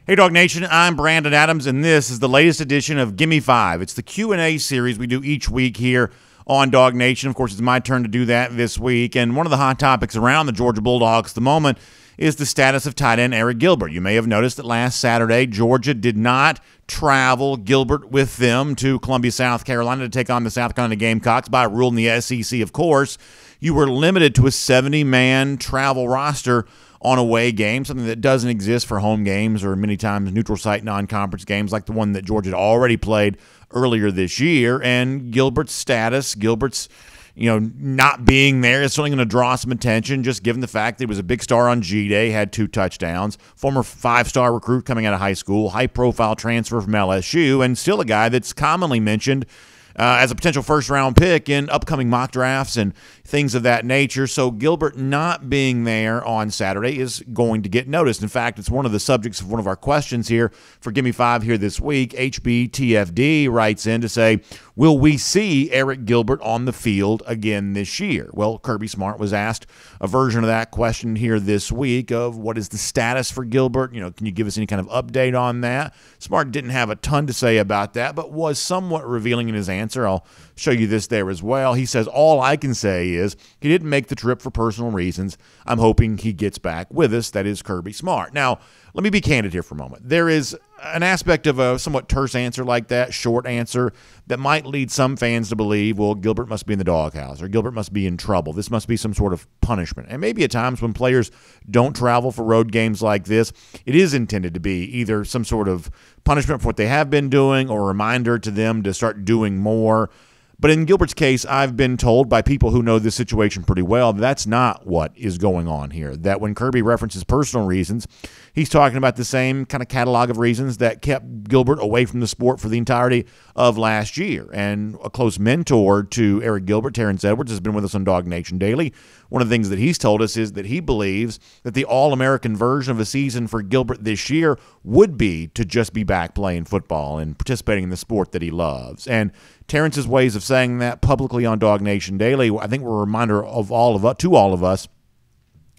Hey, Dog Nation, I'm Brandon Adams, and this is the latest edition of Gimme 5. It's the Q&A series we do each week here on Dog Nation. Of course, it's my turn to do that this week, and one of the hot topics around the Georgia Bulldogs at the moment is the status of tight end Arik Gilbert. You may have noticed that last Saturday, Georgia did not travel Gilbert with them to Columbia, South Carolina to take on the South Carolina Gamecocks. By rule in the SEC, of course, you were limited to a 70-man travel roster on away games, something that doesn't exist for home games or many times neutral site non-conference games like the one that Georgia had already played earlier this year. And Gilbert's not being there is certainly going to draw some attention, just given the fact that he was a big star on G-Day, had 2 touchdowns, former 5-star recruit coming out of high school, high-profile transfer from LSU, and still a guy that's commonly mentioned as a potential first-round pick in upcoming mock drafts and things of that nature. So Gilbert not being there on Saturday is going to get noticed. In fact, it's one of the subjects of one of our questions here for Gimme 5 here this week. HBTFD writes in to say, will we see Arik Gilbert on the field again this year? Well, Kirby Smart was asked a version of that question here this week of what is the status for Gilbert? Can you give us any kind of update on that? Smart didn't have a ton to say about that, but was somewhat revealing in his answer. I'll show you this there as well. He says, all I can say is he didn't make the trip for personal reasons. I'm hoping he gets back with us. That is Kirby Smart. Now, let me be candid here for a moment. There is an aspect of a somewhat terse answer like that, short answer, that might lead some fans to believe, well, Gilbert must be in the doghouse or Gilbert must be in trouble. This must be some sort of punishment. And maybe at times when players don't travel for road games like this, it is intended to be either some sort of punishment for what they have been doing or a reminder to them to start doing more. But in Gilbert's case, I've been told by people who know this situation pretty well that's not what is going on here. That when Kirby references personal reasons, he's talking about the same kind of catalog of reasons that kept Gilbert away from the sport for the entirety of last year. And a close mentor to Arik Gilbert, Terence Edwards, has been with us on Dog Nation Daily. One of the things that he's told us is that he believes that the All-American version of a season for Gilbert this year would be to just be back playing football and participating in the sport that he loves. And Terrence's ways of saying that publicly on Dog Nation Daily, I think, were a reminder of all of us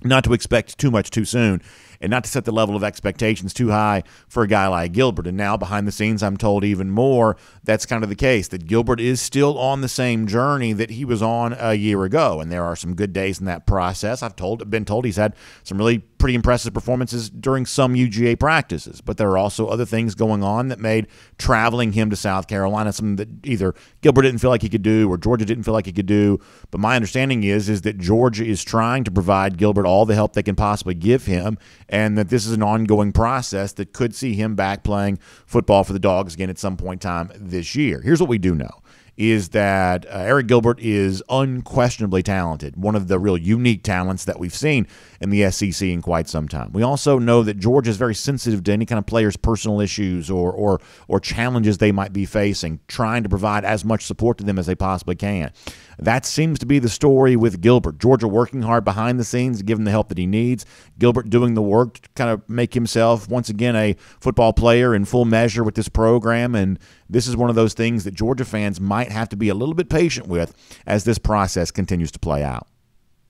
not to expect too much too soon and not to set the level of expectations too high for a guy like Gilbert. And now behind the scenes, I'm told even more, that's kind of the case, that Gilbert is still on the same journey that he was on a year ago. And there are some good days in that process. I've been told he's had some really pretty impressive performances during some UGA practices. But there are also other things going on that made traveling him to South Carolina something that either Gilbert didn't feel like he could do or Georgia didn't feel like he could do. But my understanding is that Georgia is trying to provide Gilbert all the help they can possibly give him, and that this is an ongoing process that could see him back playing football for the Dogs again at some point in time this year. Here's what we do know, is that Arik Gilbert is unquestionably talented, one of the real unique talents that we've seen in the SEC in quite some time. We also know that Georgia is very sensitive to any kind of players' personal issues or challenges they might be facing, trying to provide as much support to them as they possibly can. That seems to be the story with Gilbert. Georgia working hard behind the scenes to give him the help that he needs. Gilbert doing the work to kind of make himself, once again, a football player in full measure with this program. And this is one of those things that Georgia fans might have to be a little bit patient with as this process continues to play out.